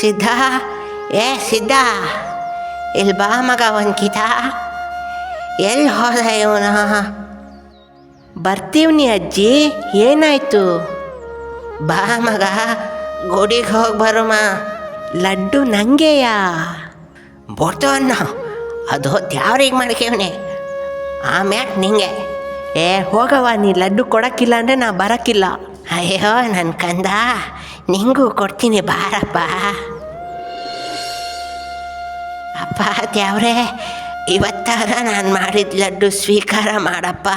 ಸಿದ್ಧ, ಏ ಸಿದ್ಧ, ಇಲ್ಲಿ ಬಾ ಮಗ ಒಂದ್ಕಿತ. ಎಲ್ಲಿ ಹೋದ ಇವನ? ಬರ್ತೀವ್ನಿ ಅಜ್ಜಿ, ಏನಾಯ್ತು? ಬಾ ಮಗ, ಗುಡಿಗೆ ಹೋಗಿ ಬರುಮ. ಲಡ್ಡು ನಂಗೆಯಾ? ಬೋರ್ತವನ್ನ ಅದು ದ್ಯಾವ್ರಿಗೆ ಮಾಡ್ಕೇವ್ನೆ, ಆಮ್ಯಾಕೆ ನಿಂಗೆ. ಏ ಹೋಗವ, ನೀ ಲಡ್ಡು ಕೊಡೋಕ್ಕಿಲ್ಲ ಅಂದರೆ ನಾ ಬರೋಕ್ಕಿಲ್ಲ. ಅಯ್ಯೋ ನನ್ನ ಕಂದ, ನಿಂಗೂ ಕೊಡ್ತೀನಿ ಬಾರಪ್ಪ. ಅಪ್ಪ ದ್ಯಾವ್ರೆ, ಇವತ್ತಾರ ನಾನು ಮಾಡಿದ ಲಡ್ಡು ಸ್ವೀಕಾರ ಮಾಡಪ್ಪ.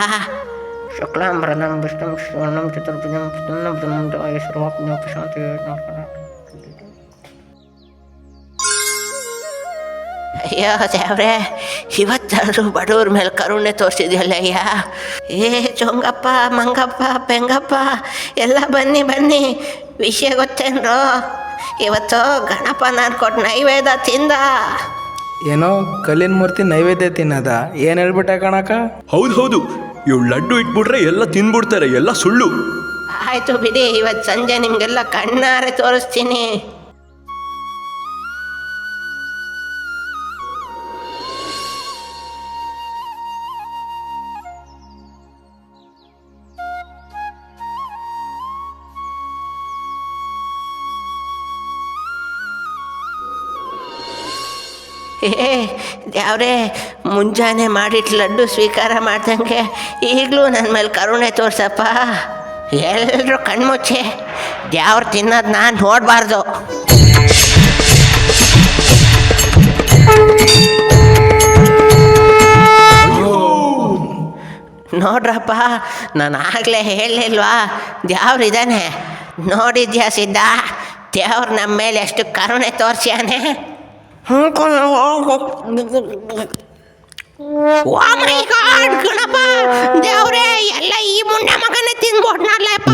ಶುಕ್ಲಾಂಬರಂ ವಿಷ್ಣು ಶಿವಣ್ಣಂ ಚತುರ್ಭುಜಂ ಶಾಂತಿ. ಅಯ್ಯೋ ದೇವ್ರೆ, ಇವತ್ತಾದರೂ ಬಡವ್ರ ಮೇಲೆ ಕರುಣೆ ತೋರಿಸಿದ್ಯಲ್ಲಯ್ಯ. ಏ ಚೊಂಗಪ್ಪ, ಮಂಗಪ್ಪ, ಪೆಂಗಪ್ಪ ಎಲ್ಲ ಬನ್ನಿ ಬನ್ನಿ. ವಿಷಯ ಗೊತ್ತೇನ್ರೋ, ಇವತ್ತು ಗಣಪ ನಾನು ಕೊಟ್ಟು ನೈವೇದ್ಯ ತಿಂದ. ಏನೋ ಕಲ್ಲಿನ ಮೂರ್ತಿ ನೈವೇದ್ಯ ತಿನ್ನದ? ಏನು ಹೇಳ್ಬಿಟ್ಟೆ ಕಣಕ? ಹೌದು, ಇವ್ ಲಡ್ಡು ಇಟ್ಬಿಟ್ರೆ ಎಲ್ಲ ತಿನ್ಬಿಡ್ತಾರೆ, ಎಲ್ಲ ಸುಳ್ಳು. ಆಯಿತು ಬಿಡಿ, ಇವತ್ತು ಸಂಜೆ ನಿಮಗೆಲ್ಲ ಕಣ್ಣಾರೆ ತೋರಿಸ್ತೀನಿ. ಏ ದ್ಯಾವ್ರೆ, ಮುಂಜಾನೆ ಮಾಡಿಟ್ಟು ಲಡ್ಡು ಸ್ವೀಕಾರ ಮಾಡ್ದಂಗೆ ಈಗಲೂ ನನ್ನ ಮೇಲೆ ಕರುಣೆ ತೋರ್ಸಪ್ಪ. ಎಲ್ಲರೂ ಕಣ್ಮುಚ್ಚೆ, ದ್ಯಾವ್ರು ತಿನ್ನೋದು ನಾನು ನೋಡಬಾರ್ದು. ನೋಡ್ರಪ್ಪ, ನಾನು ಆಗಲೇ ಹೇಳಿಲ್ವಾ, ದ್ಯಾವ್ರು ಇದ್ದಾನೆ. ನೋಡಿದ್ಯಾ ಸಿದ್ಧ, ದ್ಯಾವ್ರು ನಮ್ಮ ಮೇಲೆ ಎಷ್ಟು ಕರುಣೆ ತೋರಿಸ್ಯಾನೆ. ಓ ಮೈ ಗಾಡ್ ಗಣಪ, ದೇವ್ರೇ, ಎಲ್ಲ ಈ ಮುಂಡ ಮಗನೇ ತಿಂದ್ಬಿಟ್ನಲ್ಲಪ್ಪ.